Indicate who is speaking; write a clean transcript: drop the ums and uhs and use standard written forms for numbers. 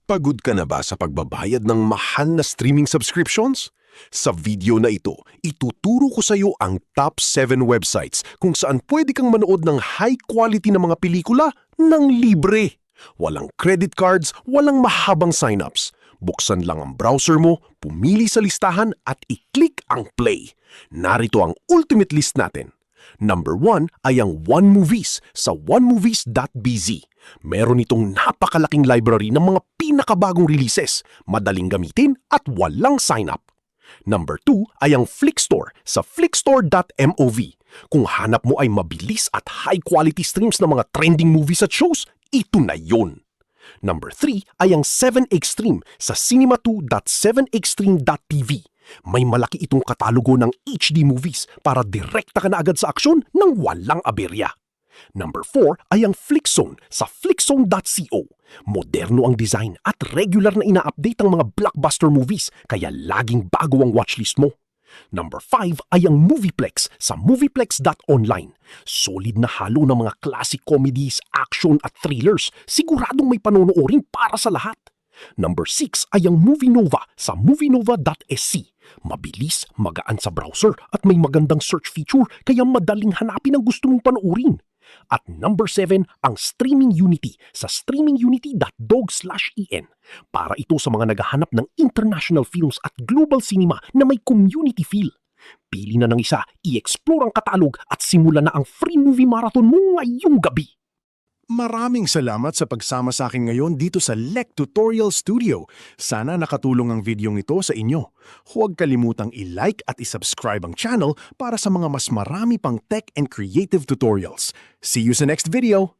Speaker 1: Pagod ka na ba sa pagbabayad ng mahal na streaming subscriptions? Sa video na ito, ituturo ko sa iyo ang top 7 websites kung saan pwede kang manood ng high quality na mga pelikula ng libre. Walang credit cards, walang mahabang sign-ups. Buksan lang ang browser mo, pumili sa listahan at i-click ang play. Narito ang ultimate list natin. Number 1 ay ang One Movies sa onemovies.bz. Meron itong napakalaking library ng mga pinakabagong releases, madaling gamitin at walang sign-up. Number 2 ay ang Flickstore sa flickstore.mov. Kung hanap mo ay mabilis at high-quality streams ng mga trending movies at shows, ito na yon. Number 3 ay ang 7Xtreme sa cinema2.7xtreme.tv. May malaki itong katalogo ng HD movies para direkta ka na agad sa aksyon ng walang aberya. Number 4 ay ang Flickzone sa flickzone.co. Moderno ang design at regular na ina-update ang mga blockbuster movies kaya laging bago ang watchlist mo. Number 5 ay ang Movieplex sa movieplex.online. Solid na halo ng mga classic comedies, action at thrillers. Siguradong may panonoorin para sa lahat. Number 6 ay ang Movie Nova sa movienova.sc. Mabilis, magaan sa browser at may magandang search feature kaya madaling hanapin ang gusto mong panoorin. At number 7 ang Streaming Unity sa streamingunity.dog/en. Para ito sa mga naghahanap ng international films at global cinema na may community feel. Pili na ng isa, i-explore ang katalog at simulan na ang free movie marathon mo ngayong gabi.
Speaker 2: Maraming salamat sa pagsama sa akin ngayon dito sa Lek Tutorial Studio. Sana nakatulong ang videong ito sa inyo. Huwag kalimutang i-like at i-subscribe ang channel para sa mga mas marami pang tech and creative tutorials. See you sa next video!